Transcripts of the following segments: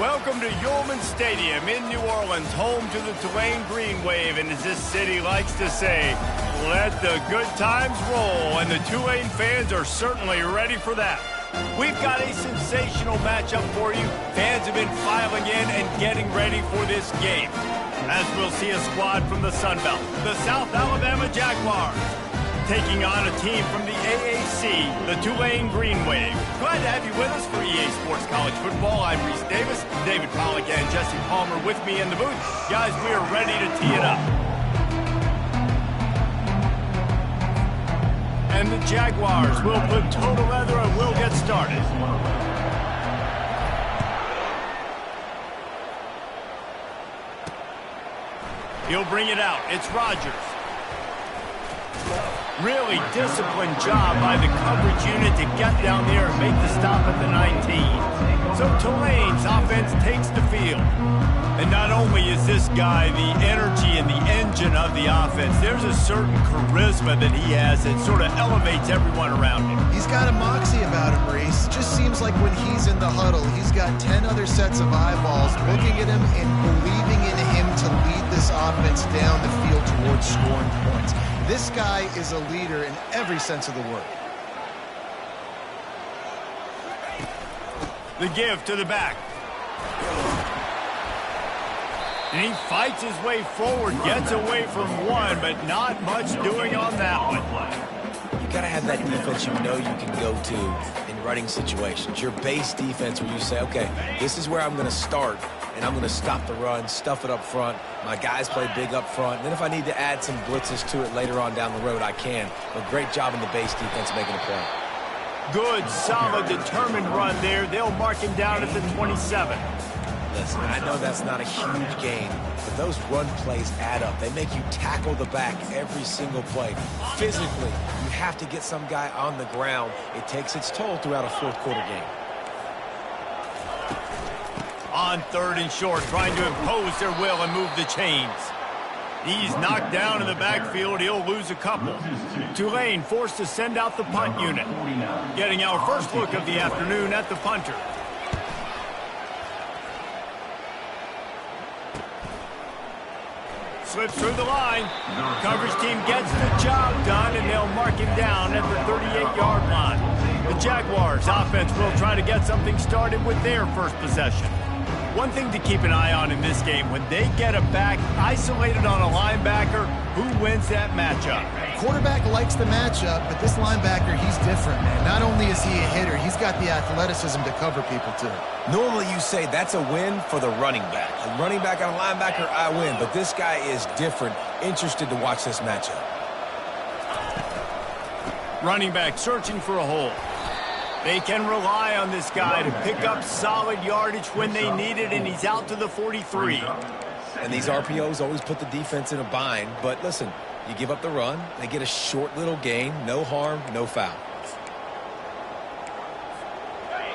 Welcome to Yulman Stadium in New Orleans, home to the Tulane Green Wave, and as this city likes to say, let the good times roll, and the Tulane fans are certainly ready for that. We've got a sensational matchup for you. Fans have been filing in and getting ready for this game. As we'll see a squad from the Sun Belt, the South Alabama Jaguars, taking on a team from the AAC, the Tulane Green Wave. Glad to have you with us for EA Sports College Football. I'm Reese Davis, David Pollack and Jesse Palmer with me in the booth. Guys, we are ready to tee it up. And the Jaguars will put total leather and we'll get started. He'll bring it out. It's Rodgers. Really disciplined job by the coverage unit to get down there and make the stop at the 19. So Tulane's offense takes the field. And not only is this guy the energy and the engine of the offense, there's a certain charisma that he has that sort of elevates everyone around him. He's got a moxie about him, Reese. Just seems like when he's in the huddle, he's got 10 other sets of eyeballs looking at him and believing in him to lead this offense down the field towards scoring points. This guy is a leader in every sense of the word. The give to the back. And he fights his way forward, gets away from one, but not much doing on that one. You gotta have that defense you know you can go to in running situations. Your base defense where you say, okay, this is where I'm gonna start, and I'm going to stop the run, stuff it up front. My guys play big up front. And then if I need to add some blitzes to it later on down the road, I can. But great job in the base defense making a play. Good, solid, determined run there. They'll mark him down at the 27. Listen, I know that's not a huge gain, but those run plays add up. They make you tackle the back every single play. Physically, you have to get some guy on the ground. It takes its toll throughout a fourth quarter game. On third and short, trying to impose their will and move the chains. He's knocked down in the backfield. He'll lose a couple. Tulane forced to send out the punt unit. Getting our first look of the afternoon at the punter. Slips through the line. Coverage team gets the job done, and they'll mark him down at the 38-yard line. The Jaguars' offense will try to get something started with their first possession. One thing to keep an eye on in this game, when they get a back isolated on a linebacker, who wins that matchup? Quarterback likes the matchup, but this linebacker, he's different, man. Not only is he a hitter, he's got the athleticism to cover people, too. Normally you say that's a win for the running back. A running back on a linebacker, I win. But this guy is different. Interested to watch this matchup. Running back searching for a hole. They can rely on this guy to pick up solid yardage when they need it, and he's out to the 43. And these RPOs always put the defense in a bind. But listen, you give up the run, they get a short little gain, no harm, no foul.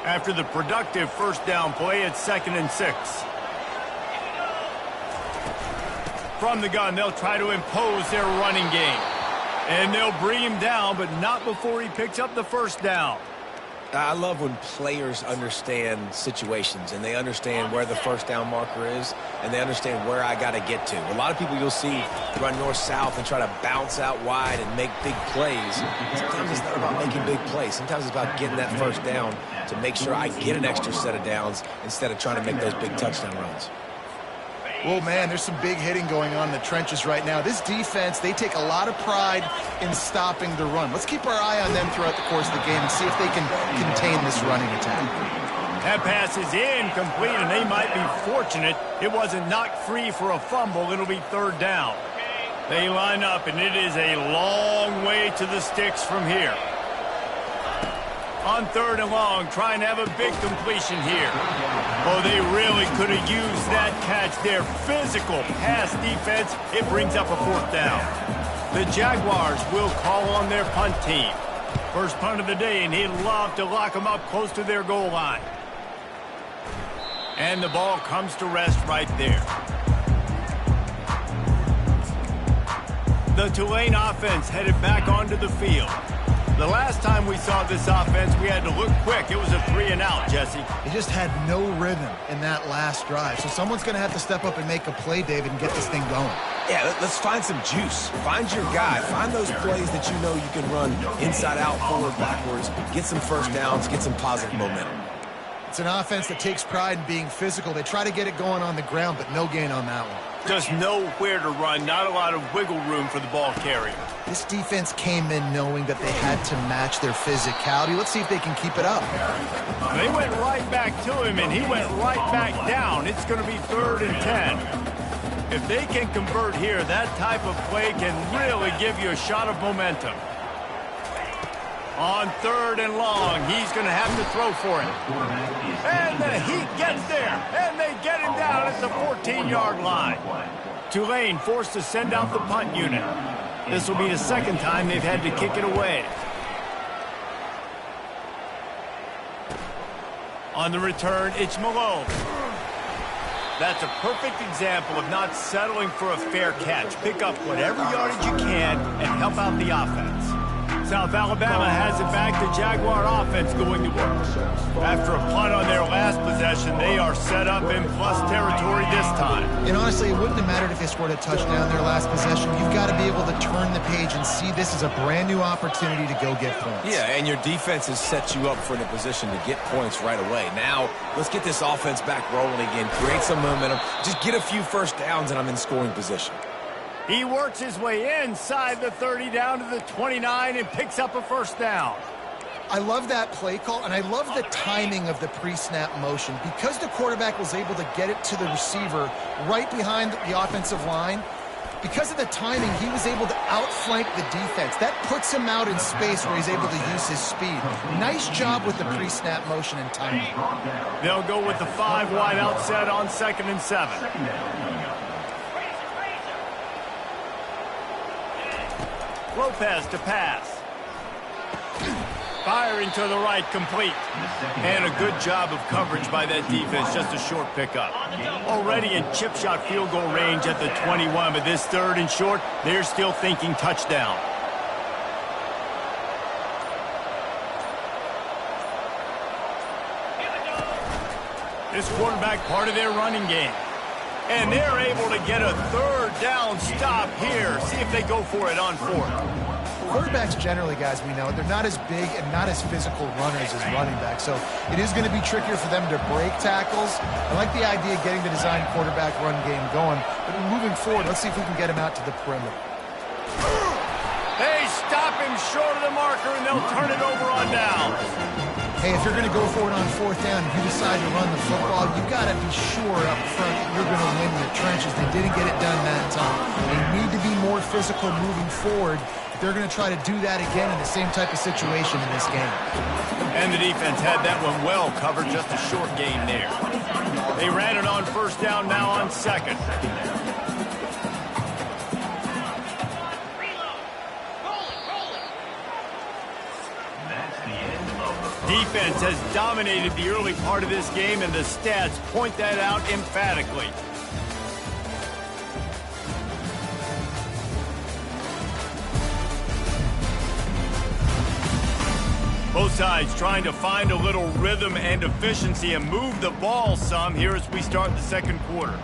After the productive first down play, it's 2nd and 6. From the gun, they'll try to impose their running game. And they'll bring him down, but not before he picks up the first down. I love when players understand situations and they understand where the first down marker is and they understand where I got to get to. A lot of people you'll see run north-south and try to bounce out wide and make big plays. Sometimes it's not about making big plays. Sometimes it's about getting that first down to make sure I get an extra set of downs instead of trying to make those big touchdown runs. Well, man, there's some big hitting going on in the trenches right now. This defense, they take a lot of pride in stopping the run. Let's keep our eye on them throughout the course of the game and see if they can contain this running attack. That pass is incomplete, and they might be fortunate it wasn't knocked free for a fumble. It'll be 3rd down. They line up, and it is a long way to the sticks from here. On 3rd and long, trying to have a big completion here. Oh, they really could have used that catch there. Physical pass defense. It brings up a 4th down. The Jaguars will call on their punt team. First punt of the day, and he'd love to lock them up close to their goal line. And the ball comes to rest right there. The Tulane offense headed back onto the field. The last time we saw this offense, we had to look quick. It was a 3 and out, Jesse. They just had no rhythm in that last drive. So someone's going to have to step up and make a play, David, and get this thing going. Yeah, let's find some juice. Find your guy. Find those plays that you know you can run inside out, forward, backwards. Get some first downs, get some positive momentum. It's an offense that takes pride in being physical. They try to get it going on the ground, but no gain on that one. Just nowhere to run, not a lot of wiggle room for the ball carrier. This defense came in knowing that they had to match their physicality. Let's see if they can keep it up. They went right back to him, and he went right back down. It's going to be 3rd and 10. If they can convert here, that type of play can really give you a shot of momentum. On 3rd and long, he's going to have to throw for it. And the Heat gets there, and they get him down at the 14-yard line. Tulane forced to send out the punt unit. This will be the second time they've had to kick it away. On the return, it's Malone. That's a perfect example of not settling for a fair catch. Pick up whatever yardage you can and help out the offense. South Alabama has it back. The Jaguar offense going to work. After a punt on their last possession, they are set up in plus territory this time. And honestly, it wouldn't have mattered if they scored a touchdown their last possession. You've got to be able to turn the page and see this is a brand new opportunity to go get points. Yeah, and your defense has set you up for a position to get points right away. Now, let's get this offense back rolling again. Create some momentum. Just get a few first downs, and I'm in scoring position. He works his way inside the 30 down to the 29 and picks up a first down. I love that play call, and I love the timing of the pre-snap motion. Because the quarterback was able to get it to the receiver right behind the offensive line, because of the timing, he was able to outflank the defense. That puts him out in space where he's able to use his speed. Nice job with the pre-snap motion and timing. They'll go with the 5 wide out set on 2nd and 7. Lopez to pass. Firing to the right, complete. And a good job of coverage by that defense, just a short pickup. Already in chip shot field goal range at the 21, but this 3rd and short, they're still thinking touchdown. This quarterback part of their running game. And they're able to get a 3rd down stop here. See if they go for it on 4th. Quarterbacks generally, guys, we know, they're not as big and not as physical runners as running backs. So it is going to be trickier for them to break tackles. I like the idea of getting the design quarterback run game going. But moving forward, let's see if we can get him out to the perimeter. They stop him short of the marker, and they'll turn it over on down. Hey, if you're going to go for it on 4th down, if you decide to run the football, you've got to be sure up front that you're going to win the trenches. They didn't get it done that time. They need to be more physical moving forward. They're going to try to do that again in the same type of situation in this game. And the defense had that one well covered, just a short gain there. They ran it on 1st down, now on 2nd. Defense has dominated the early part of this game, and the stats point that out emphatically. Both sides trying to find a little rhythm and efficiency and move the ball some here as we start the 2nd quarter.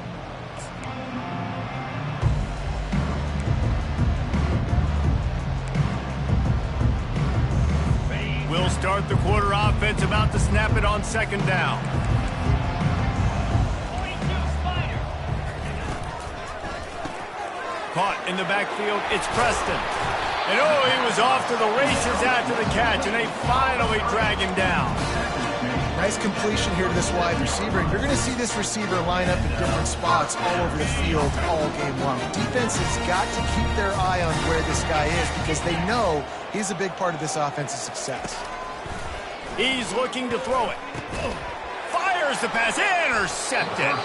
We'll start the quarter offense, about to snap it on 2nd down. Caught in the backfield, it's Preston. And oh, he was off to the races after the catch, and they finally drag him down. Nice completion here to this wide receiver. And you're going to see this receiver line up in different spots all over the field all game long. Defense has got to keep their eye on where this guy is because they know he's a big part of this offense's success. He's looking to throw it. Fires the pass, intercepted.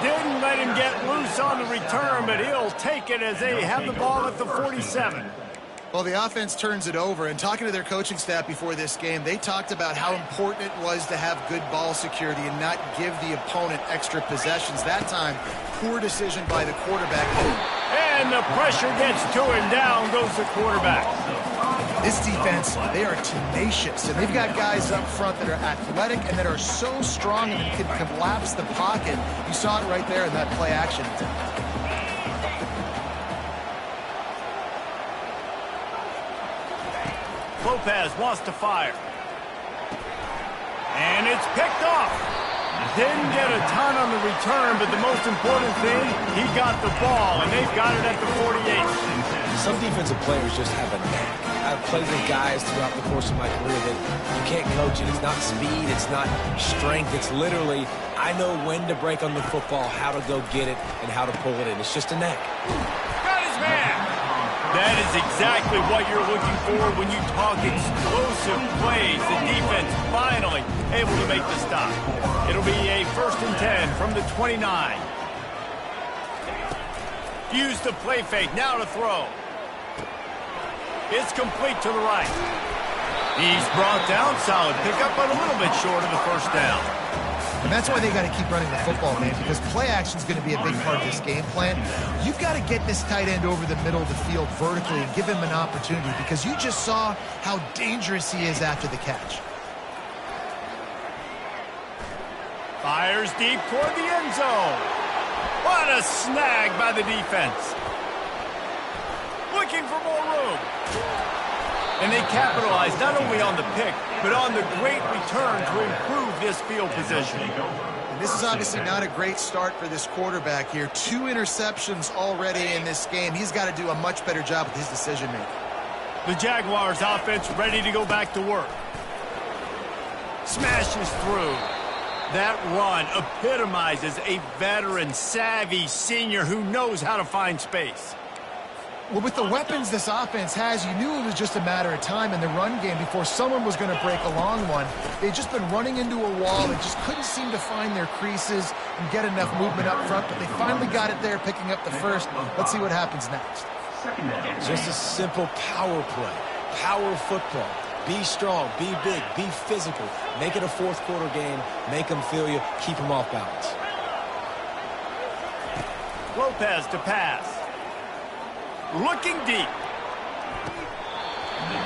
Didn't let him get loose on the return, but he'll take it as they have the ball at the 47. Well, the offense turns it over, and talking to their coaching staff before this game, they talked about how important it was to have good ball security and not give the opponent extra possessions. That time, poor decision by the quarterback. And the pressure gets to him. Down goes the quarterback. This defense, they are tenacious, and they've got guys up front that are athletic and that are so strong and can collapse the pocket. You saw it right there in that play action attempt. Lopez wants to fire. And it's picked off. Didn't get a ton on the return, but the most important thing, he got the ball, and they've got it at the 48. Some defensive players just have a knack. I've played with guys throughout the course of my career that you can't coach it. It's not speed. It's not strength. It's literally, I know when to break on the football, how to go get it, and how to pull it in. It's just a knack. Got his man. That is exactly what you're looking for when you talk explosive plays. The defense finally able to make the stop. It'll be a 1st and 10 from the 29. Use the play fake. Now to throw. It's complete to the right. He's brought down. Solid pickup, but a little bit short of the first down. And that's why they got to keep running the football, man, because play action is going to be a big part of this game plan. You've got to get this tight end over the middle of the field vertically and give him an opportunity, because you just saw how dangerous he is after the catch. Fires deep toward the end zone. What a snag by the defense. Looking for more room. And they capitalize not only on the pick, but on the great return to improve this field position. And this is obviously not a great start for this quarterback here. 2 interceptions already in this game. He's got to do a much better job with his decision-making. The Jaguars offense ready to go back to work. Smashes through. That run epitomizes a veteran, savvy senior who knows how to find space. Well, with the weapons this offense has, you knew it was just a matter of time in the run game before someone was going to break a long one. They'd just been running into a wall. They just couldn't seem to find their creases and get enough movement up front, but they finally got it there, picking up the first. Let's see what happens next. Just a simple power play. Power football. Be strong, be big, be physical. Make it a 4th quarter game. Make them feel you. Keep them off balance. Lopez to pass. Looking deep.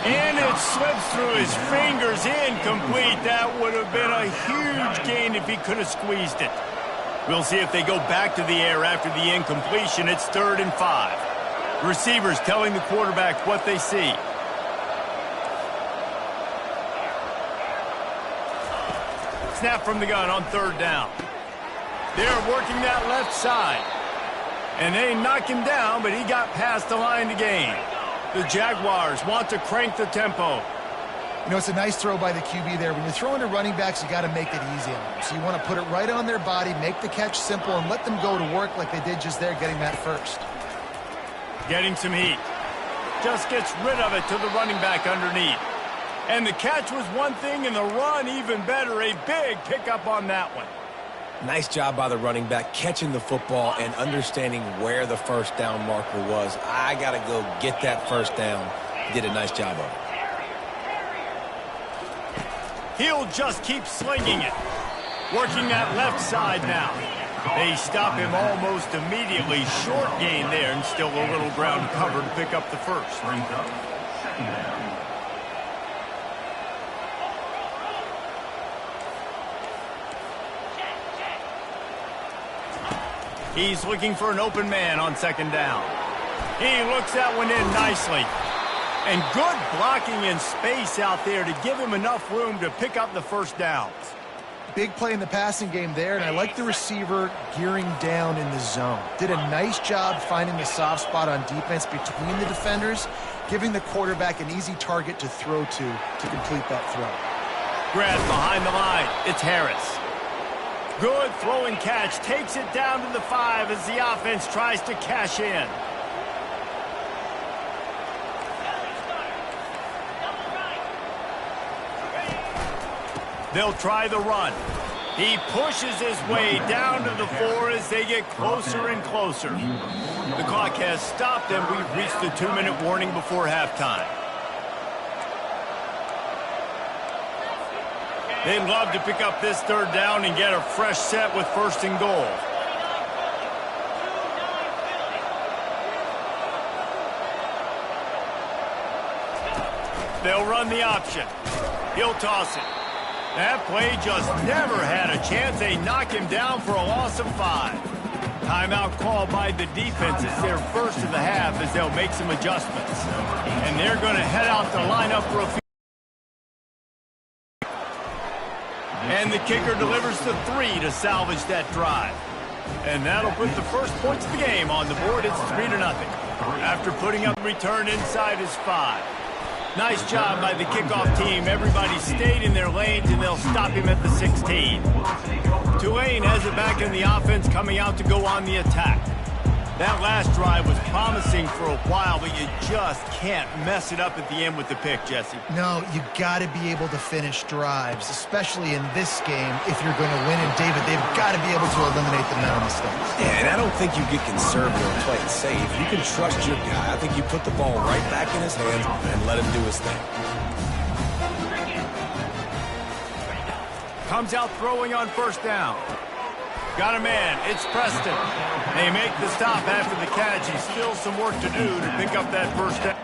And it slips through his fingers, incomplete. That would have been a huge gain if he could have squeezed it. We'll see if they go back to the air after the incompletion. It's 3rd and 5. Receivers telling the quarterback what they see. Snap from the gun on 3rd down. They're working that left side. And they knock him down, but he got past the line to gain. The Jaguars want to crank the tempo. You know, it's a nice throw by the QB there. When you're throwing to running backs, you got to make it easy on them. So you want to put it right on their body, make the catch simple, and let them go to work like they did just there, getting that first. Getting some heat. Just gets rid of it to the running back underneath. And the catch was one thing, and the run even better. A big pickup on that one. Nice job by the running back, catching the football and understanding where the first down marker was. I got to go get that first down. He did a nice job of it. He'll just keep slinging it. Working that left side now. They stop him almost immediately. Short gain there, and still a little ground cover to pick up the first. He's looking for an open man on 2nd down. He looks that one in nicely. And good blocking in space out there to give him enough room to pick up the first downs. Big play in the passing game there, and I like the receiver gearing down in the zone. Did a nice job finding the soft spot on defense between the defenders, giving the quarterback an easy target to throw to complete that throw. Grab behind the line. It's Harris. Good throw and catch. Takes it down to the 5 as the offense tries to cash in. They'll try the run. He pushes his way down to the 4 as they get closer and closer. The clock has stopped, and we've reached the 2-minute warning before halftime. They'd love to pick up this 3rd down and get a fresh set with 1st and goal. run the option. He'll toss it. That play just never had a chance. They knock him down for a loss of 5. Timeout called by the defense. It's their first of the half as they'll make some adjustments. And they're going to head out the lineup for a few. And the kicker delivers the 3 to salvage that drive. And that'll put the first points of the game on the board. It's 3-0. After putting up return inside his 5. Nice job by the kickoff team. Everybody stayed in their lanes, and they'll stop him at the 16. Tulane has it back in the offense, coming out to go on the attack. That last drive was promising for a while, but you just can't mess it up at the end with the pick, Jesse. No, you got to be able to finish drives, especially in this game if you're going to win. And, David, they've got to be able to eliminate the mental mistakes. Yeah, and I don't think you get conservative and play it safe. You can trust your guy. I think you put the ball right back in his hands and let him do his thing. Comes out throwing on first down. Got a man. It's Preston. They make the stop after the catch. He's still some work to do to pick up that first down.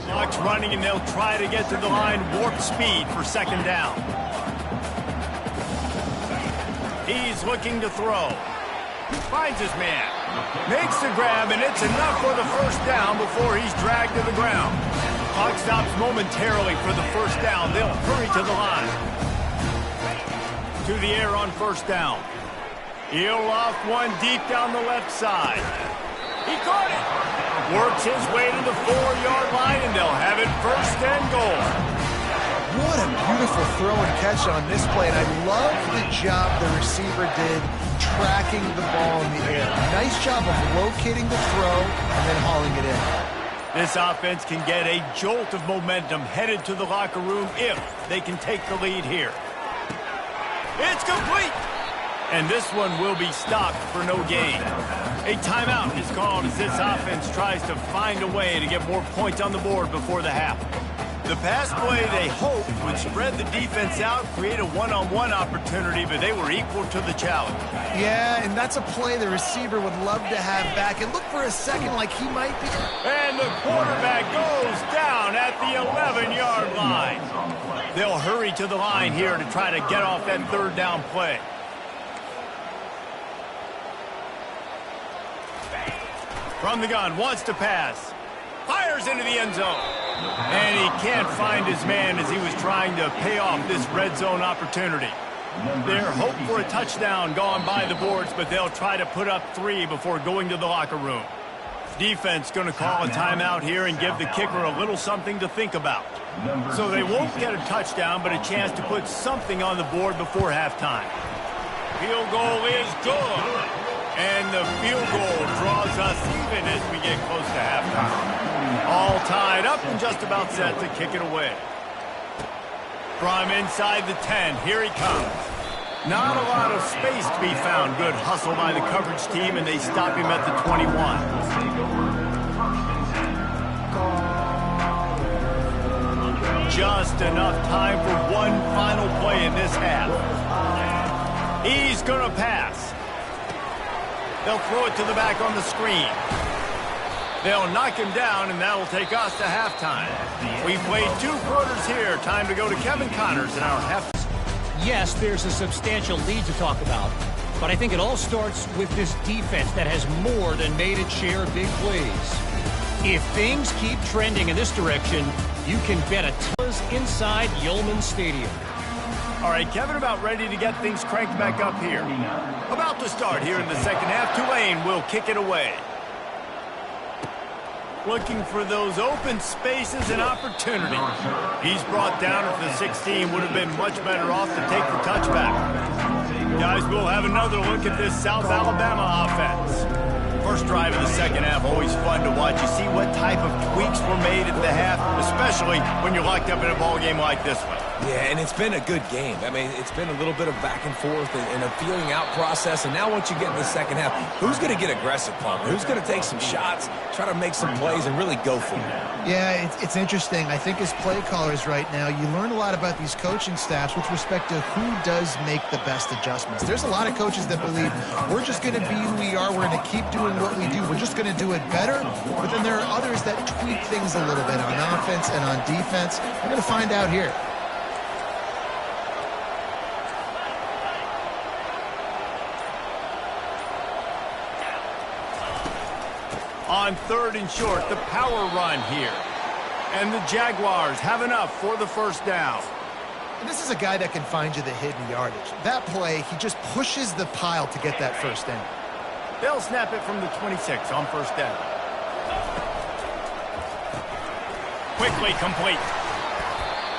Clock's running, and they'll try to get to the line. Warp speed for second down. He's looking to throw. Finds his man. Makes the grab, and it's enough for the first down before he's dragged to the ground. Clock stops momentarily for the first down. They'll hurry to the line. To the air on first down. He'll off one deep down the left side. He caught it. Works his way to the 4-yard line, and they'll have it first and goal. What a beautiful throw and catch on this play, and I love the job the receiver did tracking the ball in the air. Nice job of locating the throw and then hauling it in. This offense can get a jolt of momentum headed to the locker room if they can take the lead here. It's complete! And this one will be stopped for no gain. A timeout is called as this offense tries to find a way to get more points on the board before the half. The pass play they hoped would spread the defense out, create a one-on-one opportunity, but they were equal to the challenge. Yeah, and that's a play the receiver would love to have back. And look for a second like he might be. And the quarterback goes down at the 11-yard line. They'll hurry to the line here to try to get off that third down play. From the gun, wants to pass. Fires into the end zone. And he can't find his man as he was trying to pay off this red zone opportunity. Their hope for a touchdown gone by the boards, but they'll try to put up 3 before going to the locker room. Defense going to call a timeout here and give the kicker a little something to think about. So they won't get a touchdown, but a chance to put something on the board before halftime. Field goal is good. And the field goal draws us even as we get close to halftime. All tied up and just about set to kick it away. From inside the 10, here he comes. Not a lot of space to be found. Good hustle by the coverage team, and they stop him at the 21. Just enough time for one final play in this half. He's going to pass. They'll throw it to the back on the screen. They'll knock him down, and that'll take us to halftime. We've played 2 quarters here. Time to go to Kevin Connors in our half. Yes, there's a substantial lead to talk about, but I think it all starts with this defense that has more than made its share of big plays. If things keep trending in this direction, you can bet a ton inside Yulman Stadium. All right, Kevin, about ready to get things cranked back up here. About to start here in the second half. Tulane will kick it away. Looking for those open spaces and opportunity. He's brought down at the 16. Would have been much better off to take the touchback. Guys, we'll have another look at this South Alabama offense. First drive of the second half, always fun to watch. You see what type of tweaks were made at the half, especially when you're locked up in a ball game like this one. Yeah, and it's been a good game. I mean, it's been a little bit of back and forth and a feeling out process. And now once you get in the second half, who's going to get aggressive, Palmer? Who's going to take some shots, try to make some plays, and really go for it? Yeah, it's interesting. I think as play callers right now, you learn a lot about these coaching staffs with respect to who does make the best adjustments. There's a lot of coaches that believe we're just going to be who we are. We're going to keep doing what we do. We're just going to do it better. But then there are others that tweak things a little bit on offense and on defense. We're going to find out here. On 3rd and short, the power run here. And the Jaguars have enough for the first down. And this is a guy that can find you the hidden yardage. That play, he just pushes the pile to get that first down. They'll snap it from the 26 on first down. Quickly complete.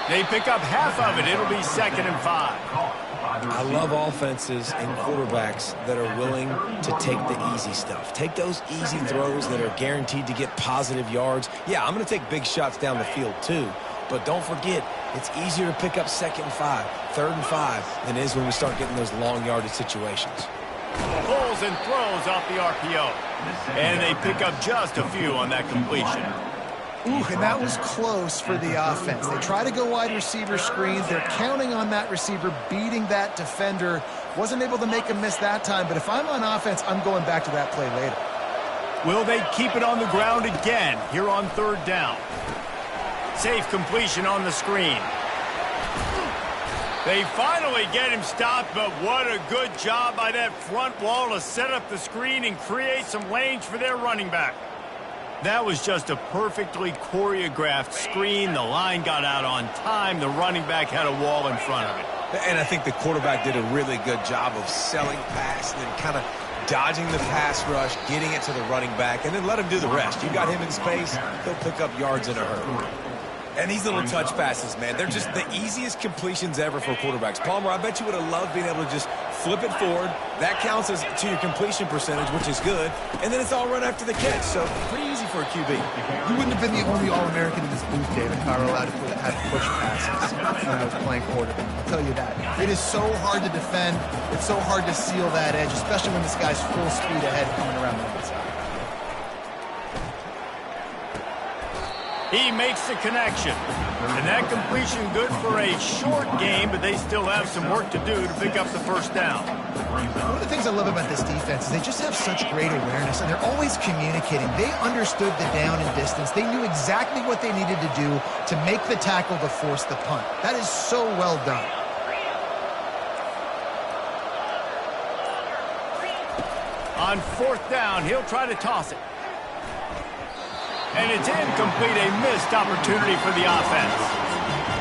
They pick up half of it. It'll be 2nd and 5. I love offenses and quarterbacks that are willing to take the easy stuff. Take those easy throws that are guaranteed to get positive yards. Yeah, I'm going to take big shots down the field too. But don't forget, it's easier to pick up 2nd and 5, 3rd and 5 than it is when we start getting those long yardage situations. Pulls and throws off the RPO. And they pick up just a few on that completion. Ooh, and that was close for the offense. They try to go wide receiver screens. They're counting on that receiver beating that defender. Wasn't able to make him miss that time, but if I'm on offense, I'm going back to that play later. Will they keep it on the ground again here on 3rd down? Safe completion on the screen. They finally get him stopped, but what a good job by that front wall to set up the screen and create some lanes for their running back. That was just a perfectly choreographed screen. The line got out on time. The running back had a wall in front of it. And I think the quarterback did a really good job of selling pass and then kind of dodging the pass rush, getting it to the running back, and then let him do the rest. You got him in space, he'll pick up yards in a hurry. And these little touch passes, man, they're just the easiest completions ever for quarterbacks. Palmer, I bet you would have loved being able to just flip it forward. That counts as to your completion percentage, which is good. And then it's all run after the catch. So pretty easy for a QB. You wouldn't have been the only All-American in this booth, David, if I were allowed to have push passes when I was playing quarterback. I'll tell you that. It is so hard to defend. It's so hard to seal that edge, especially when this guy's full speed ahead coming around the outside. He makes the connection. And that completion good for a short game, but they still have some work to do to pick up the first down. One of the things I love about this defense is they just have such great awareness, and they're always communicating. They understood the down and distance. They knew exactly what they needed to do to make the tackle to force the punt. That is so well done. On 4th down, he'll try to toss it. And it's incomplete, a missed opportunity for the offense.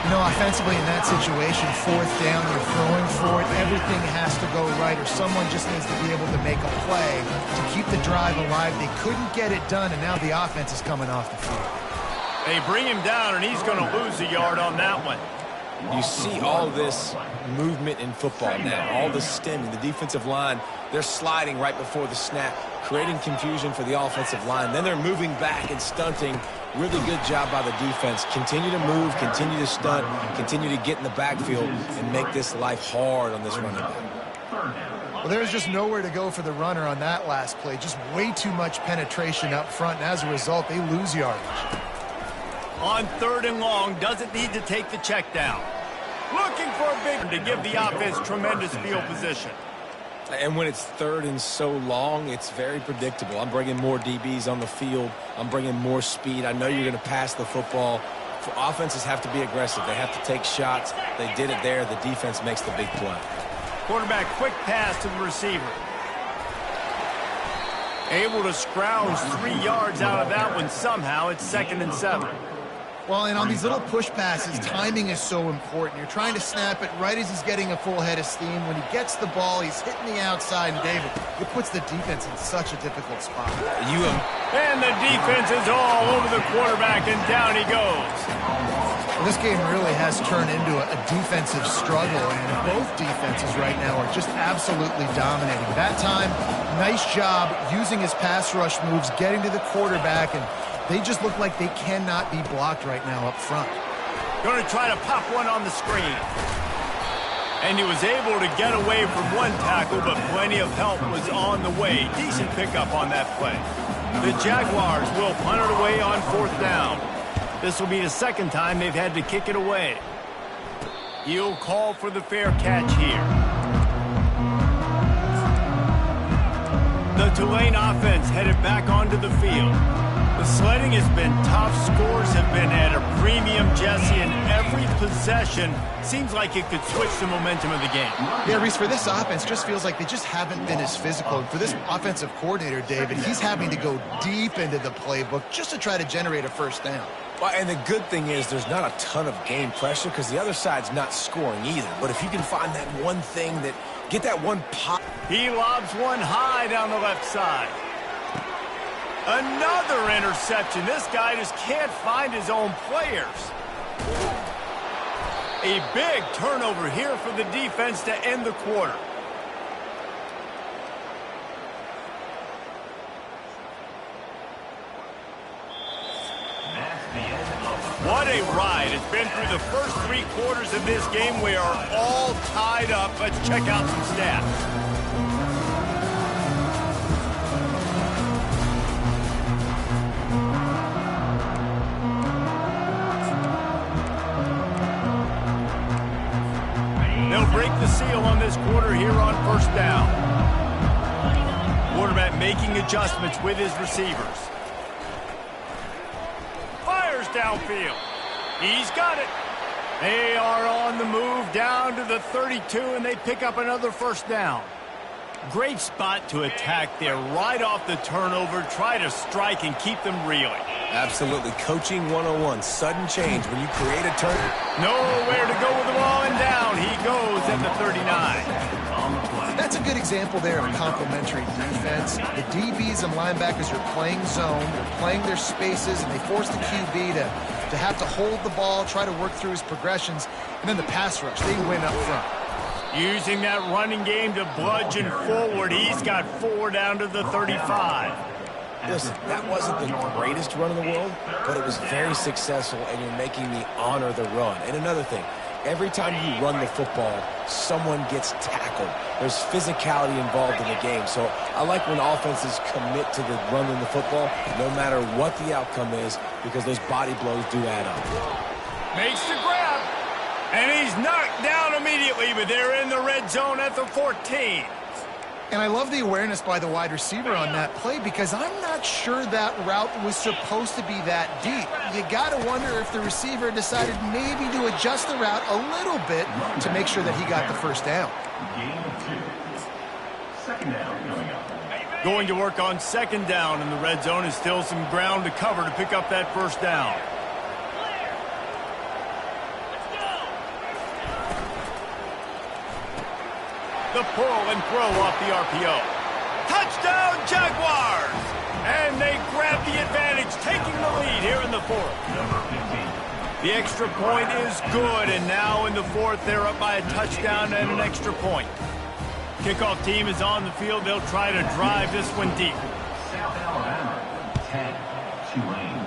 You know, offensively in that situation, 4th down, you're throwing for it. Everything has to go right, or someone just needs to be able to make a play to keep the drive alive. They couldn't get it done, and now the offense is coming off the field. They bring him down, and he's going to lose a yard on that one. You see all this movement in football now, all the stemming, the defensive line, they're sliding right before the snap, creating confusion for the offensive line. Then they're moving back and stunting. Really good job by the defense. Continue to move, continue to stunt, continue to get in the backfield and make this life hard on this running back. Well, there's just nowhere to go for the runner on that last play. Just way too much penetration up front, and as a result, they lose yardage. On 3rd and long, doesn't need to take the check down. Looking for a big one to give the offense tremendous field position. And when it's 3rd and so long, it's very predictable. I'm bringing more DBs on the field. I'm bringing more speed. I know you're going to pass the football. Offenses have to be aggressive. They have to take shots. They did it there. The defense makes the big play. Quarterback quick pass to the receiver. Able to scrounge 3 yards out of that one somehow. It's 2nd and 7. Well, and on these little push passes, timing is so important. You're trying to snap it right as he's getting a full head of steam. When he gets the ball, he's hitting the outside, and David, it puts the defense in such a difficult spot. And the defense is all over the quarterback, and down he goes. Well, this game really has turned into a defensive struggle, and both defenses right now are just absolutely dominating. That time, nice job using his pass rush moves, getting to the quarterback, and they just look like they cannot be blocked right now up front. Going to try to pop one on the screen. And he was able to get away from one tackle, but plenty of help was on the way. Decent pickup on that play. The Jaguars will punt it away on 4th down. This will be the second time they've had to kick it away. He'll call for the fair catch here. The Tulane offense headed back onto the field. The sledding has been tough. Scores have been at a premium, Jesse, and every possession seems like it could switch the momentum of the game. Yeah, Reese, for this offense, just feels like they just haven't been as physical. And for this offensive coordinator, David, he's having to go deep into the playbook just to try to generate a first down. Well, and the good thing is there's not a ton of game pressure because the other side's not scoring either. But if you can find that one thing that, get that one pop. He lobs one high down the left side. Another interception. This guy just can't find his own players. A big turnover here for the defense to end the quarter. What a ride. It's been through the first 3 quarters of this game. We are all tied up. Let's check out some stats. They'll break the seal on this quarter here on 1st down. Quarterback making adjustments with his receivers. Fires downfield. He's got it. They are on the move down to the 32, and they pick up another 1st down. Great spot to attack there right off the turnover. Try to strike and keep them reeling. Absolutely. Coaching 101. Sudden change when you create a turn. Nowhere to go with the ball, and down he goes at the 39. That's a good example there of complementary defense. The DBs and linebackers are playing zone, they're playing their spaces, and they force the QB to have to hold the ball, try to work through his progressions, and then the pass rush, they win up front. Using that running game to bludgeon forward. He's got 4 down to the 35. Listen, that wasn't the greatest run in the world, but it was very successful, and you're making me honor the run. And another thing, every time you run the football, someone gets tackled. There's physicality involved in the game. So I like when offenses commit to the run in the football, no matter what the outcome is, because those body blows do add up. Makes the grab. And he's knocked down immediately, but they're in the red zone at the 14. And I love the awareness by the wide receiver on that play because I'm not sure that route was supposed to be that deep. You got to wonder if the receiver decided maybe to adjust the route a little bit to make sure that he got the 1st down. Going to work on 2nd down in the red zone, and still some ground to cover to pick up that 1st down. The pull and throw off the RPO. Touchdown, Jaguars! And they grab the advantage, taking the lead here in the 4th. The extra point is good, and now in the 4th, they're up by a touchdown and an extra point. Kickoff team is on the field. They'll try to drive this one deep. South Alabama, 10, Tulane,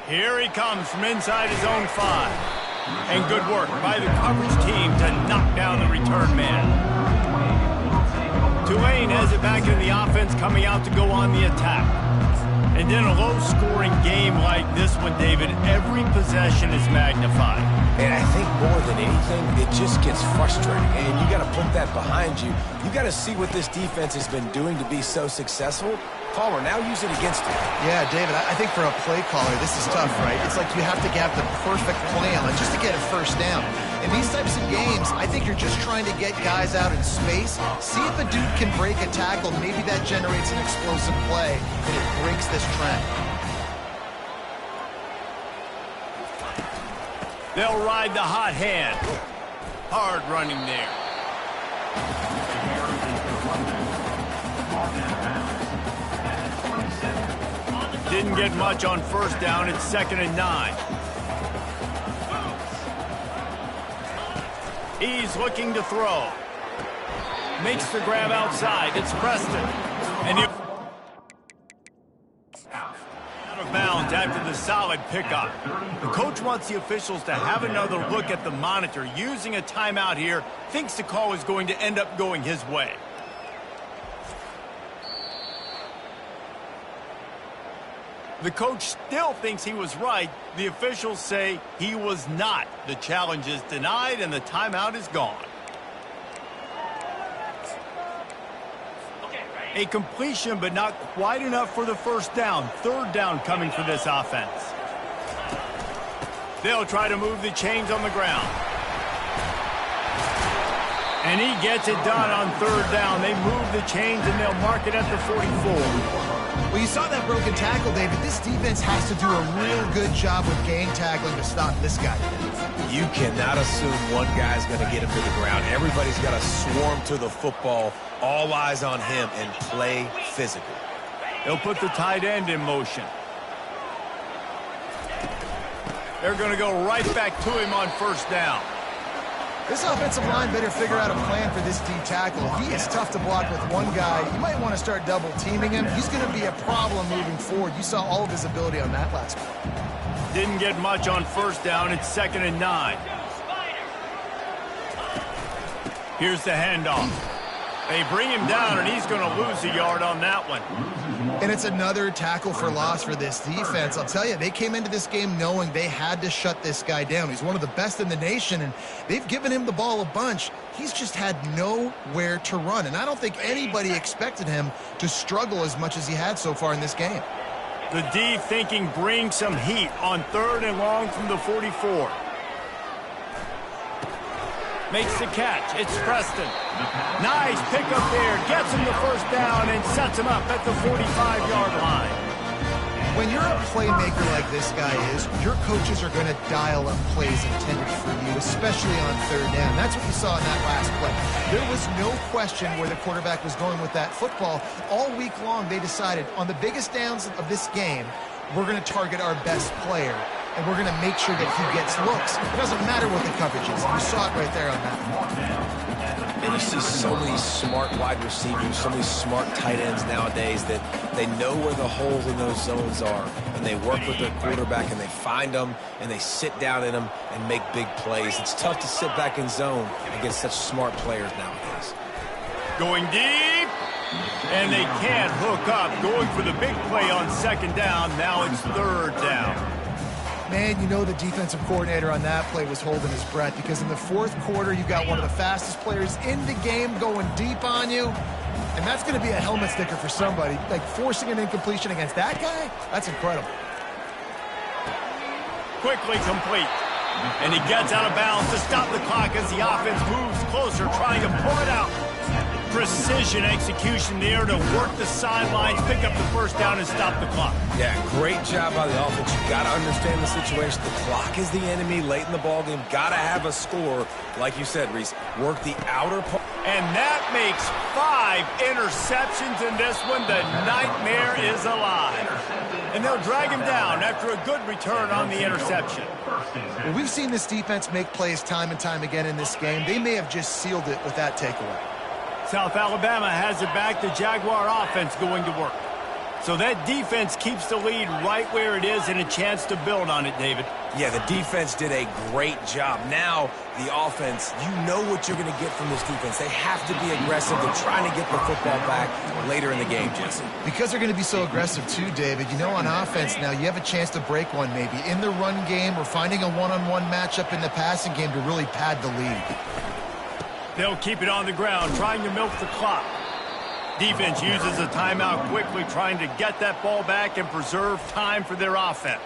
3. Here he comes from inside his own 5. And good work by the coverage team to knock down the return man. Tulane has it back in the offense, coming out to go on the attack. And in a low-scoring game like this one, David, every possession is magnified. And I think more than anything, it just gets frustrating. And you got to put that behind you. You got to see what this defense has been doing to be so successful. Palmer, now use it against him. Yeah, David, I think for a play caller, this is tough, right? It's like you have to have the perfect plan just to get a 1st down. In these types of games, I think you're just trying to get guys out in space, see if a dude can break a tackle. Maybe that generates an explosive play, and it breaks this trend. They'll ride the hot hand. Hard running there. Didn't get much on 1st down. It's 2nd and 9. He's looking to throw. Makes the grab outside. It's Preston. And out of bounds yards after the solid pickup. The coach wants the officials to have another look at the monitor. Using a timeout here, thinks the call is going to end up going his way. The coach still thinks he was right. The officials say he was not. The challenge is denied and the timeout is gone. A completion, but not quite enough for the first down. Third down coming for this offense. They'll try to move the chains on the ground. And he gets it done on third down. They move the chains and they'll mark it at the 44. Well, you saw that broken tackle, David. This defense has to do a real good job with gang tackling to stop this guy. You cannot assume one guy's going to get him to the ground. Everybody's got to swarm to the football, all eyes on him, and play physical. They'll put the tight end in motion. They're going to go right back to him on first down. This offensive line better figure out a plan for this D tackle. He is tough to block with one guy. You might want to start double teaming him. He's going to be a problem moving forward. You saw all of his ability on that last play. Didn't get much on first down. It's 2nd and 9. Here's the handoff. They bring him down, and he's going to lose a yard on that one. And it's another tackle for loss for this defense. I'll tell you, they came into this game knowing they had to shut this guy down. He's one of the best in the nation, and they've given him the ball a bunch. He's just had nowhere to run, and I don't think anybody expected him to struggle as much as he had so far in this game. The D thinking bring some heat on 3rd and long from the 44. Makes the catch. It's Preston. Nice pickup there. Gets him the first down and sets him up at the 45-yard line. When you're a playmaker like this guy is, your coaches are going to dial up plays intended for you, especially on 3rd down. That's what you saw in that last play. There was no question where the quarterback was going with that football. All week long, they decided on the biggest downs of this game, we're going to target our best player. And we're going to make sure that he gets looks. It doesn't matter what the coverage is. You saw it right there on that one. And you see so many smart wide receivers, so many smart tight ends nowadays that they know where the holes in those zones are. And they work with their quarterback, and they find them, and they sit down in them and make big plays. It's tough to sit back in zone against such smart players nowadays. Going deep. And they can't hook up. Going for the big play on 2nd down. Now it's 3rd down. Man, you know the defensive coordinator on that play was holding his breath because in the 4th quarter, you got one of the fastest players in the game going deep on you. And that's going to be a helmet sticker for somebody. Like forcing an incompletion against that guy, that's incredible. Quickly complete. And he gets out of bounds to stop the clock as the offense moves closer, trying to pull it out. Precision execution there to work the sidelines, pick up the first down, and stop the clock. Yeah, great job by the offense. You got to understand the situation. The clock is the enemy late in the ballgame. Got to have a score, like you said, Reese. Work the outer part. And that makes 5 interceptions in this one. The nightmare is alive. And they'll drag him down after a good return on the interception. Well, we've seen this defense make plays time and time again in this game. They may have just sealed it with that takeaway. South Alabama has it back. The Jaguar offense going to work. So that defense keeps the lead right where it is and a chance to build on it, David. Yeah, the defense did a great job. Now, the offense, you know what you're going to get from this defense. They have to be aggressive. They're trying to get the football back later in the game, Jesse. Because they're going to be so aggressive too, David. You know, on offense now, you have a chance to break one maybe in the run game or finding a one-on-one matchup in the passing game to really pad the lead. They'll keep it on the ground, trying to milk the clock. Defense uses a timeout quickly, trying to get that ball back and preserve time for their offense.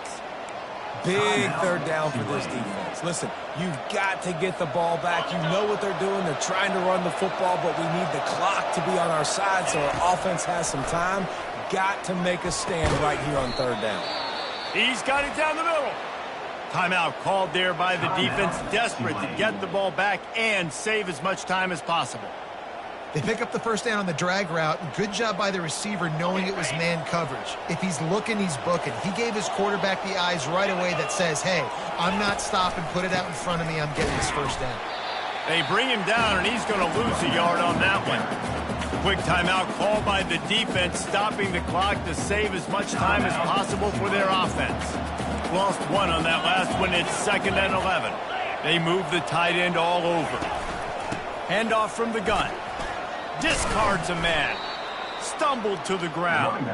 Big 3rd down for this defense. Listen, you've got to get the ball back. You know what they're doing. They're trying to run the football, but we need the clock to be on our side so our offense has some time. Got to make a stand right here on 3rd down. He's got it down the middle. Timeout called there by the defense, desperate to get the ball back and save as much time as possible. They pick up the first down on the drag route. Good job by the receiver knowing it was man coverage. If he's looking, he's booking. He gave his quarterback the eyes right away that says, hey, I'm not stopping. Put it out in front of me. I'm getting this first down. They bring him down, and he's going to lose a yard on that one. Quick timeout called by the defense, stopping the clock to save as much time as possible for their offense. Lost one on that last one. It's 2nd and 11. They move the tight end all over. Handoff from the gun. Discards a man. Stumbled to the ground.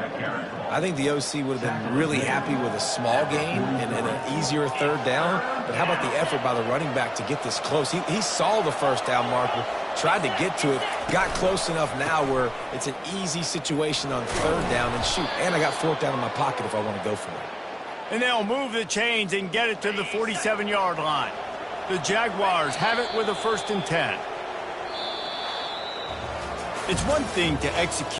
I think the OC would have been really happy with a small gain and an easier 3rd down. But how about the effort by the running back to get this close? He saw the 1st down marker, tried to get to it, got close enough now where it's an easy situation on 3rd down and shoot. And I got 4th down in my pocket if I want to go for it. And they'll move the chains and get it to the 47-yard line. The Jaguars have it with a 1st and 10. It's one thing to execute